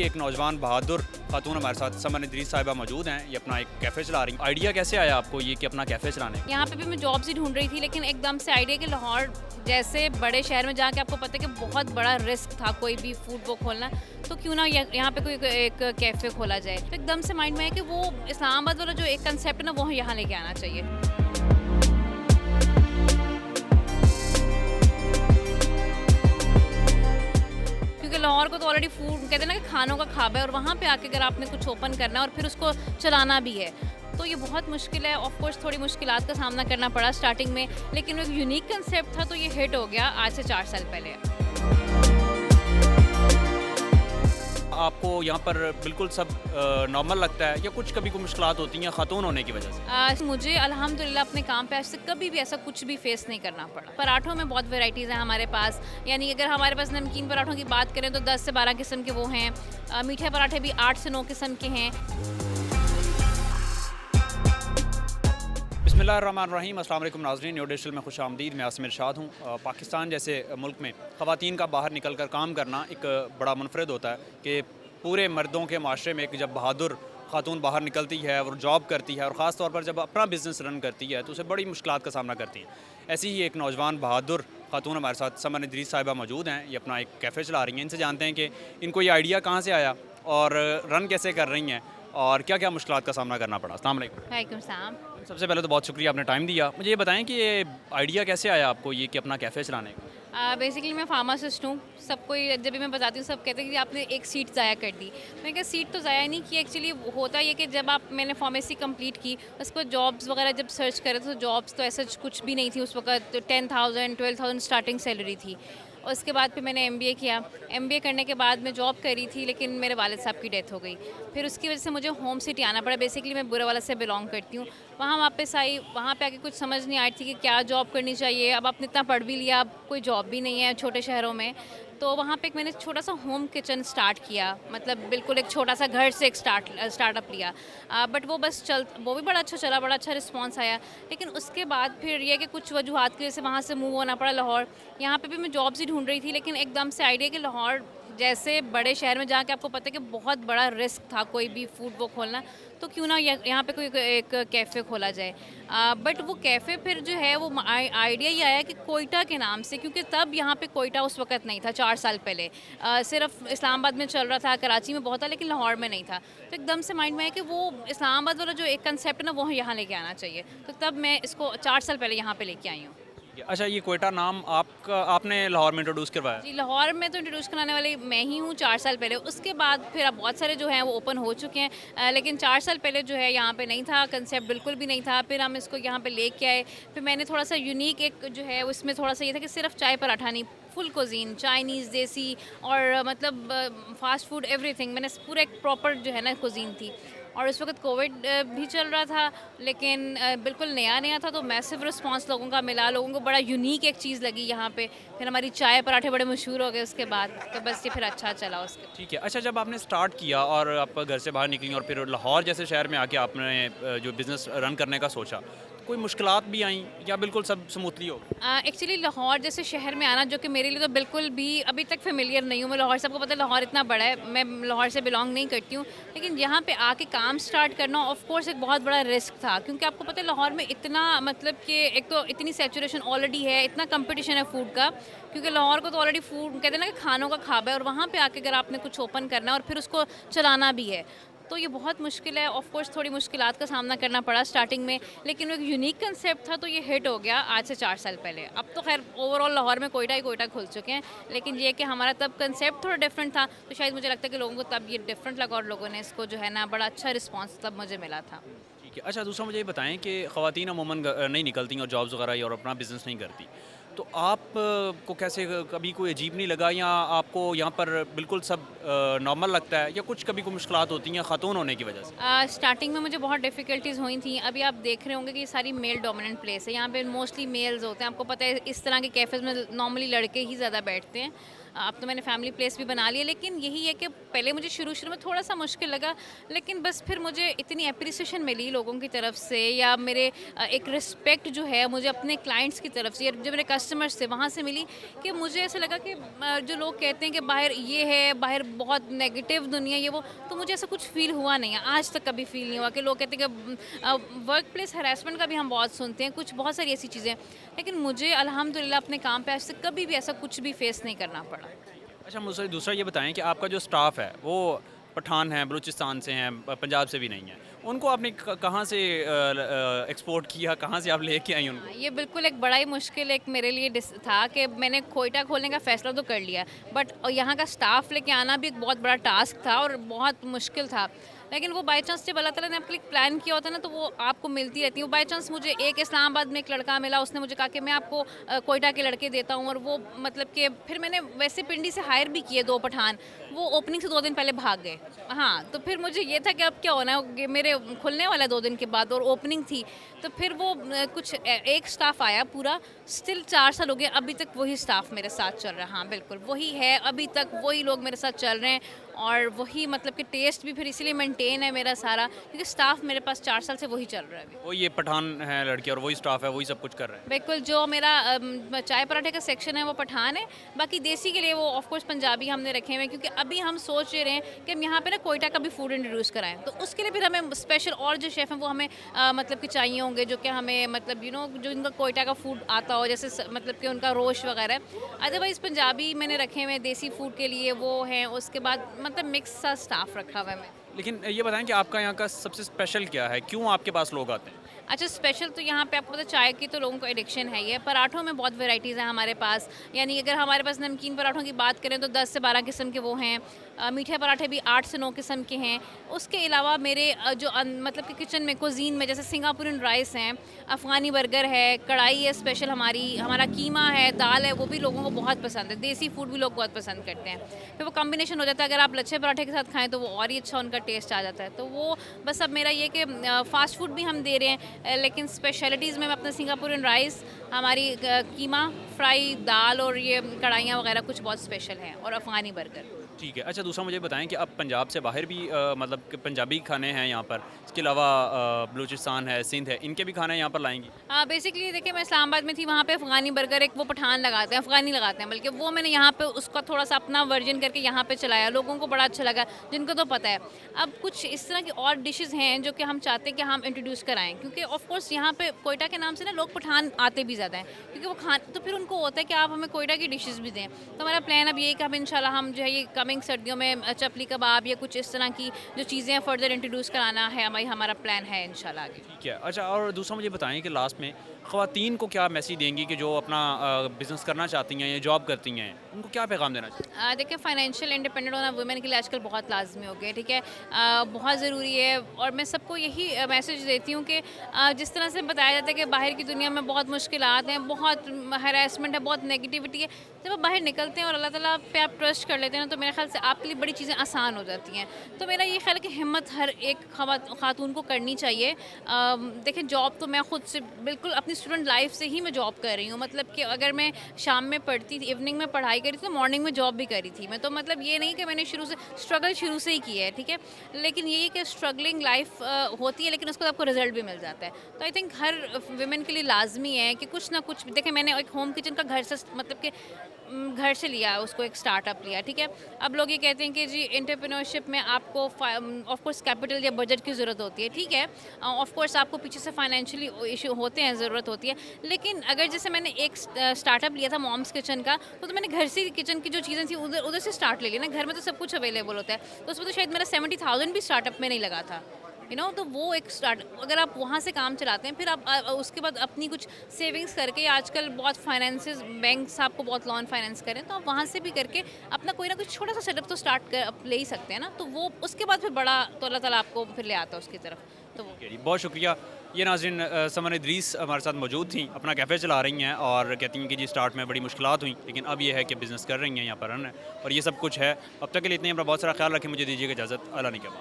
कि एक नौजवान बहादुर खातून हमारे साथ समन इदरीस साहिबा मौजूद हैं। ये अपना एक कैफ़े चला रही हैं। आइडिया कैसे आया आपको ये कि अपना कैफ़े चलाने का? यहाँ पे भी मैं जॉब्स ही ढूंढ रही थी, लेकिन एकदम से आइडिया कि लाहौर जैसे बड़े शहर में जहाँ के आपको पता है कि बहुत बड़ा रिस्क था कोई भी फूड वो खोलना, तो क्यों ना यहाँ पे कोई एक कैफ़े खोला जाए। तो एकदम से माइंड में है कि वो इस्लामाबाद वाला जो एक कंसेप्ट है ना, वो यहाँ लेके आना चाहिए। क्योंकि लाहौर को तो ऑलरेडी फूड कहते हैं ना कि खानों का ख्वाब है, और वहाँ पे आके अगर आपने कुछ ओपन करना है और फिर उसको चलाना भी है, तो ये बहुत मुश्किल है। ऑफ कोर्स थोड़ी मुश्किलात का सामना करना पड़ा स्टार्टिंग में, लेकिन एक यूनिक कंसेप्ट था तो ये हिट हो गया आज से 4 साल पहले। आपको यहाँ पर बिल्कुल सब नॉर्मल लगता है या कुछ कभी कोई मुश्किलात होती हैं खातून होने की वजह से? मुझे अल्हम्दुलिल्लाह अपने काम पे आज तक कभी भी ऐसा कुछ भी फेस नहीं करना पड़ा। पराठों में बहुत वैरायटीज़ हैं हमारे पास, यानी अगर हमारे पास नमकीन पराठों की बात करें तो 10 से 12 किस्म के वो हैं। मीठे पराठे भी 8 से 9 किस्म के हैं। बिस्मिल्लाहिर्रहमानिर्रहीम। अस्सलाम वालेकुम नाज़रीन, न्यू डिजिटल में खुशामदीद। मैं आसिम इरशाद हूँ। पाकिस्तान जैसे मुल्क में ख़वातीन का बाहर निकल कर काम करना एक बड़ा मुनफरद होता है कि पूरे मर्दों के माशरे में एक जब बहादुर खातून बाहर निकलती है और जॉब करती है और ख़ास तौर पर जब अपना बिज़नेस रन करती है तो उसे बड़ी मुश्किलात का सामना करती है। ऐसी ही एक नौजवान बहादुर खातून हमारे साथ समन इदरीस साहिबा मौजूद हैं। ये अपना एक कैफ़े चला रही हैं। इनसे जानते हैं कि इनको ये आइडिया कहाँ से आया और रन कैसे कर रही हैं और क्या क्या मुश्किलात का सामना करना पड़ा। अस्सलाम वालेकुम। वालेकुम सलाम। सबसे पहले तो बहुत शुक्रिया, आपने टाइम दिया। मुझे ये बताएं कि ये आइडिया कैसे आया आपको ये कि अपना कैफ़े चलाने का? बेसिकली मैं फार्मासिस्ट हूँ। सबको जब भी मैं बताती हूँ सब कहते हैं कि आपने एक सीट ज़ाया कर दी। मैंने कहा सीट तो ज़ाया नहीं की, एक्चुअली होता ये कि जब मैंने फार्मेसी कंप्लीट की, उसको जॉब्स वगैरह जब सर्च करे तो जॉब्स तो ऐसा कुछ भी नहीं थी उस वक्त। 10,000 12,000 स्टार्टिंग सैलरी थी। उसके बाद फिर मैंने MBA किया। MBA करने के बाद मैं जॉब करी थी, लेकिन मेरे वालिद साहब की डेथ हो गई। फिर उसकी वजह से मुझे होम सिटी आना पड़ा। बेसिकली मैं बुरावाला से बिलोंग करती हूँ। वहाँ वापस आई, वहाँ पे आके कुछ समझ नहीं आई थी कि क्या जॉब करनी चाहिए। अब आपने इतना पढ़ भी लिया, अब कोई जॉब भी नहीं है छोटे शहरों में, तो वहाँ पे मैंने छोटा सा होम किचन स्टार्ट किया। मतलब बिल्कुल एक छोटा सा घर से एक स्टार्टअप लिया। बट वो वो भी बड़ा अच्छा चला, बड़ा अच्छा रिस्पांस आया। लेकिन उसके बाद फिर ये कि कुछ वजूहात की वजह से वहाँ से मूव होना पड़ा लाहौर। यहाँ पे भी मैं जॉब्स ही ढूंढ रही थी, लेकिन एकदम से आइडिया कि लाहौर जैसे बड़े शहर में जहाँ के आपको पता है कि बहुत बड़ा रिस्क था कोई भी फूड वो खोलना, तो क्यों ना यहाँ पे कोई एक कैफ़े खोला जाए। बट वो कैफ़े फिर जो है वो आइडिया ही आया कि कोयटा के नाम से, क्योंकि तब यहाँ पे कोयटा उस वक्त नहीं था 4 साल पहले। सिर्फ इस्लामाबाद में चल रहा था, कराची में बहुत था, लेकिन लाहौर में नहीं था। तो एकदम से माइंड में है कि वो इस्लामाबाद वाला जो एक कंसेप्ट है ना, वो यहाँ लेके आना चाहिए। तो तब मैं इसको 4 साल पहले यहाँ पर लेके आई हूँ। अच्छा, ये कोयटा नाम आपने लाहौर में इंट्रोड्यूस करवाया? जी, लाहौर में तो इंट्रोड्यूस कराने वाली मैं ही हूँ 4 साल पहले। उसके बाद फिर अब बहुत सारे जो हैं वो ओपन हो चुके हैं, लेकिन 4 साल पहले जो है यहाँ पे नहीं था, कंसेप्ट बिल्कुल भी नहीं था। फिर हम इसको यहाँ पे लेके आए। फिर मैंने थोड़ा सा यूनिक एक जो है उसमें थोड़ा सा ये था कि सिर्फ चाय पराठा नहीं, फुल कुजीन, चाइनीज़, देसी और मतलब फ़ास्ट फूड, एवरीथिंग। मैंने पूरा एक प्रॉपर जो है ना कुजीन थी। और उस वक्त कोविड भी चल रहा था, लेकिन बिल्कुल नया था, तो मैसिव रिस्पांस लोगों का मिला। लोगों को बड़ा यूनिक एक चीज़ लगी यहाँ पे। फिर हमारी चाय पराठे बड़े मशहूर हो गए उसके बाद, तो बस ये फिर अच्छा चला उसके। ठीक है। अच्छा, जब आपने स्टार्ट किया और आप घर से बाहर निकली और फिर लाहौर जैसे शहर में आके आपने जो बिज़नेस रन करने का सोचा, कोई मुश्किलात भी आई या बिल्कुल सब स्मूथली हो? एक्चुअली लाहौर जैसे शहर में आना, जो कि मेरे लिए तो बिल्कुल भी अभी तक फेमिलियर नहीं हूँ मैं लाहौर। सबको पता है लाहौर इतना बड़ा है, मैं लाहौर से बिलोंग नहीं करती हूँ, लेकिन यहाँ पे आके काम स्टार्ट करना ऑफ कोर्स एक बहुत बड़ा रिस्क था। क्योंकि आपको पता है लाहौर में इतना मतलब कि एक तो इतनी सैचुरेशन ऑलरेडी है, इतना कंपटीशन है फूड का। क्योंकि लाहौर को तो ऑलरेडी फूड कहते हैं ना कि खानों का ख्वाब है, और वहाँ पे आके अगर आपने कुछ ओपन करना है और फिर उसको चलाना भी है, तो ये बहुत मुश्किल है। ऑफ कोर्स थोड़ी मुश्किलात का सामना करना पड़ा स्टार्टिंग में, लेकिन वो एक यूनिक कंसेप्ट था तो ये हिट हो गया आज से 4 साल पहले। अब तो खैर ओवरऑल लाहौर में कोयटा ही कोयटा खुल चुके हैं, लेकिन ये कि हमारा तब कंसेप्ट थोड़ा डिफरेंट था, तो शायद मुझे लगता है कि लोगों को तब ये डिफरेंट लगा और लोगों ने इसको जो है ना बड़ा अच्छा रिस्पॉन्स तब मुझे मिला था। ठीक है। अच्छा, दूसरा मुझे ये बताएं कि ख़वातीन अमूमन नहीं निकलती और जॉब्स वगैरह और अपना बिज़नेस नहीं करती, तो आप को कैसे कभी कोई अजीब नहीं लगा या आपको यहाँ पर बिल्कुल सब नॉर्मल लगता है या कुछ कभी कोई मुश्किलात होती हैं खातून होने की वजह से? स्टार्टिंग में मुझे बहुत डिफ़िकल्टीज़ हुई थी। अभी आप देख रहे होंगे कि ये सारी मेल डोमिनेंट प्लेस है, यहाँ पे मोस्टली मेल्स होते हैं। आपको पता है इस तरह के कैफ़ेज़ में नॉर्मली लड़के ही ज़्यादा बैठते हैं। अब तो मैंने फैमिली प्लेस भी बना लिया, लेकिन यही है कि पहले मुझे शुरू शुरू में थोड़ा सा मुश्किल लगा, लेकिन बस फिर मुझे इतनी अप्रिसिएशन मिली लोगों की तरफ से, या मेरे एक रिस्पेक्ट जो है मुझे अपने क्लाइंट्स की तरफ से या जो मेरे कस्टमर्स थे वहाँ से मिली, कि मुझे ऐसा लगा कि जो लोग कहते हैं कि बाहर ये है, बाहर बहुत नेगेटिव दुनिया ये वो, तो मुझे ऐसा कुछ फील हुआ नहीं है, आज तक कभी फील नहीं हुआ कि लोग कहते हैं कि वर्क प्लेस हरासमेंट का भी हम बहुत सुनते हैं, कुछ बहुत सारी ऐसी चीज़ें, लेकिन मुझे अल्हम्दुलिल्लाह अपने काम पे आज तक कभी भी ऐसा कुछ भी फेस नहीं करना पड़ा। अच्छा, मुझे दूसरा ये बताएं कि आपका जो स्टाफ है वो पठान है, बलूचिस्तान से हैं, पंजाब से भी नहीं है, उनको आपने कहाँ से एक्सपोर्ट किया, कहाँ से आप लेके आई उनको? ये बिल्कुल एक बड़ा ही मुश्किल एक मेरे लिए था कि मैंने कोयटा खोलने का फ़ैसला तो कर लिया, बट यहाँ का स्टाफ लेके आना भी एक बहुत बड़ा टास्क था और बहुत मुश्किल था। लेकिन वो बाई चांस जब अल्लाह ताला ने आपके लिए प्लान किया होता है ना, तो वो आपको मिलती रहती है। वो बाई चांस मुझे एक इस्लामाबाद में एक लड़का मिला, उसने मुझे कहा कि मैं आपको कोयटा के लड़के देता हूँ, और वो मतलब कि फिर मैंने वैसे पिंडी से हायर भी किए 2 पठान, वो ओपनिंग से 2 दिन पहले भाग गए। हाँ, तो फिर मुझे ये था कि अब क्या होना है, मेरे खुलने वाला 2 दिन के बाद और ओपनिंग थी, तो फिर वो कुछ एक स्टाफ आया पूरा, स्टिल 4 साल हो गए, अभी तक वही स्टाफ मेरे साथ चल रहा है। हाँ बिल्कुल वही है, अभी तक वही लोग मेरे साथ चल रहे हैं, और वही मतलब कि टेस्ट भी फिर इसीलिए मेंटेन है मेरा सारा, क्योंकि स्टाफ मेरे पास 4 साल से वही चल रहा है अभी। वो ये पठान है लड़के और वही स्टाफ है, वही सब कुछ कर रहे हैं। बिल्कुल, जो मेरा चाय पराठे का सेक्शन है वो पठान है, बाकी देसी के लिए वो ऑफ कोर्स पंजाबी हमने रखे हुए हैं, क्योंकि अभी हम सोच रहे हैं कि हम यहाँ पे ना कोयटा का भी फूड इंट्रोड्यूस कराएं, तो उसके लिए फिर हमें स्पेशल और जो शेफ़ हैं वो हमें मतलब कि चाहिए होंगे, जो कि हमें मतलब जो इनका कोयटा का फूड आता हो, जैसे मतलब कि उनका रोश वगैरह। अदरवाइज़ पंजाबी मैंने रखे हुए हैं देसी फूड के लिए, वो हैं, उसके बाद मतलब मिक्स सा स्टाफ रखा हुआ है मैं। लेकिन ये बताएं कि आपका यहाँ का सबसे स्पेशल क्या है, क्यों आपके पास लोग आते हैं? अच्छा, स्पेशल तो यहाँ पे आपको पता है चाय की तो लोगों को एडिक्शन है ही है। पराठों में बहुत वैराइटीज़ हैं हमारे पास, यानी अगर हमारे पास नमकीन पराठों की बात करें तो 10 से 12 किस्म के वो हैं। मीठे पराठे भी 8 से 9 किस्म के हैं। उसके अलावा मेरे मतलब कि किचन में कुज़ीन में जैसे सिंगापुरियन राइस हैं, अफ़गानी बर्गर है, कढ़ाई है स्पेशल हमारी, हमारा कीमा है, दाल है, वो भी लोगों को बहुत पसंद है। देसी फूड भी लोग बहुत पसंद करते हैं। फिर वो कॉम्बिनेशन हो जाता है, अगर आप लच्छे पराठे के साथ खाएँ तो वो और ही अच्छा उनका टेस्ट आ जाता है। तो वो बस अब मेरा ये कि फ़ास्ट फूड भी हम दे रहे हैं, लेकिन स्पेशलिटीज़ में अपना सिंगापुरियन राइस, हमारी कीमा फ्राई दाल और ये कढ़ाइयाँ वगैरह कुछ बहुत स्पेशल हैं, और अफ़गानी बर्गर। ठीक है। अच्छा, दूसरा मुझे बताएं कि अब पंजाब से बाहर भी मतलब कि पंजाबी खाने हैं यहाँ पर, इसके अलावा बलूचिस्तान है, सिंध है, इनके भी खाने यहाँ पर लाएंगी? बेसिकली देखिए, मैं इस्लामाबाद में थी, वहाँ पे अफ़गानी बर्गर एक वो पठान लगाते हैं, अफ़गानी लगाते हैं, बल्कि वो मैंने यहाँ पे उसका थोड़ा सा अपना वर्जन करके यहाँ पे चलाया, लोगों को बड़ा अच्छा लगा, जिनको तो पता है। अब कुछ इस तरह की और डिशेज़ हैं जो कि हम चाहते हैं कि हम इंट्रोड्यूस कराएँ, क्योंकि ऑफ कोर्स यहाँ पे कोयटा के नाम से ना लोग पठान आते भी ज़्यादा हैं, क्योंकि वो तो फिर उनको होता है कि आप हमें कोयटा की डिशेज़ भी दें। तो हमारा प्लान अब ये है कि हम इंशाल्लाह हम जो है ये कमिंग सर्दियों में चपली कबाब या कुछ इस तरह की जो चीज़ें फर्दर इंट्रोड्यूस कराना है, हमारा प्लान है इंशाल्लाह आगे। ठीक है। अच्छा, और दूसरा मुझे बताएं कि लास्ट में ख़वातीन को क्या मैसेज देंगी कि जो अपना बिज़नेस करना चाहती हैं या जॉब करती हैं, उनको क्या पैगाम देना चाहिए? देखिए, फाइनेंशियल इंडिपेंडेंट होना वुमेन के लिए आजकल बहुत लाजमी हो गया, ठीक है, बहुत ज़रूरी है, और मैं सबको यही मैसेज देती हूँ कि जिस तरह से बताया जाता है कि बाहर की दुनिया में बहुत मुश्किलात हैं, बहुत हरासमेंट है, बहुत नेगेटिविटी है, जब आप बाहर निकलते हैं और अल्लाह ताला पे आप ट्रस्ट कर लेते हैं ना, तो मेरे ख्याल से आपके लिए बड़ी चीज़ें आसान हो जाती हैं। तो मेरा ये ख्याल है कि हिम्मत हर एक खातून को करनी चाहिए। देखिए, जॉब तो मैं खुद से बिल्कुल अपनी स्टूडेंट लाइफ से ही मैं जॉब कर रही हूँ, मतलब कि अगर मैं शाम में पढ़ती थी, इवनिंग में पढ़ाई करी थी, तो मॉर्निंग में जॉब भी करी थी मैं, तो मतलब ये नहीं कि मैंने स्ट्रगल शुरू से ही किया है, ठीक है, लेकिन यही कि स्ट्रगलिंग लाइफ होती है, लेकिन उसके बाद आपको रिजल्ट भी मिल जाता है। तो आई थिंक हर वुमेन के लिए लाजमी है कि कुछ ना कुछ, देखिए मैंने एक होम किचन का घर से मतलब कि घर से लिया, उसको एक स्टार्टअप लिया, ठीक है। अब लोग ये कहते हैं कि जी एंटरप्रेन्योरशिप में आपको ऑफ कोर्स कैपिटल या बजट की ज़रूरत होती है, ठीक है, ऑफ कोर्स आपको पीछे से फाइनेंशियली इशू होते हैं, ज़रूरत होती है, लेकिन अगर जैसे मैंने एक स्टार्टअप लिया था मॉम्स किचन का, तो मैंने घर से किचन की जो चीज़ें थी उधर से स्टार्ट ले लिया ना, घर में तो सब कुछ अवेलेबल होता है, तो उसमें तो शायद मेरा 70,000 भी स्टार्टअप में नहीं लगा था, तो वो एक अगर आप वहाँ से काम चलाते हैं, फिर आप उसके बाद अपनी कुछ सेविंग्स करके, आजकल बहुत फाइनेंसेस बैंक्स आपको बहुत लोन फाइनेंस करें, तो आप वहाँ से भी करके अपना कोई ना कुछ छोटा सा सेटअप तो स्टार्ट कर आप ले ही सकते हैं ना, तो वो उसके बाद फिर बड़ा तो अल्लाह ताला आपको फिर ले आता है उसकी तरफ। तो वो बहुत शुक्रिया। ये नाज़रीन, समर इदरीस हमारे साथ मौजूद थी, अपना कैफ़े चला रही हैं और कहती हैं कि जी स्टार्ट में बड़ी मुश्किलात हुई, लेकिन अब ये है कि बिज़नेस कर रही हैं, यहाँ पर रन है, और ये सब कुछ है। अब तक के लिए इतने, अपना बहुत सारा ख्याल रखें, मुझे दीजिएगा इजाज़त। अल्लाह ने के बाद।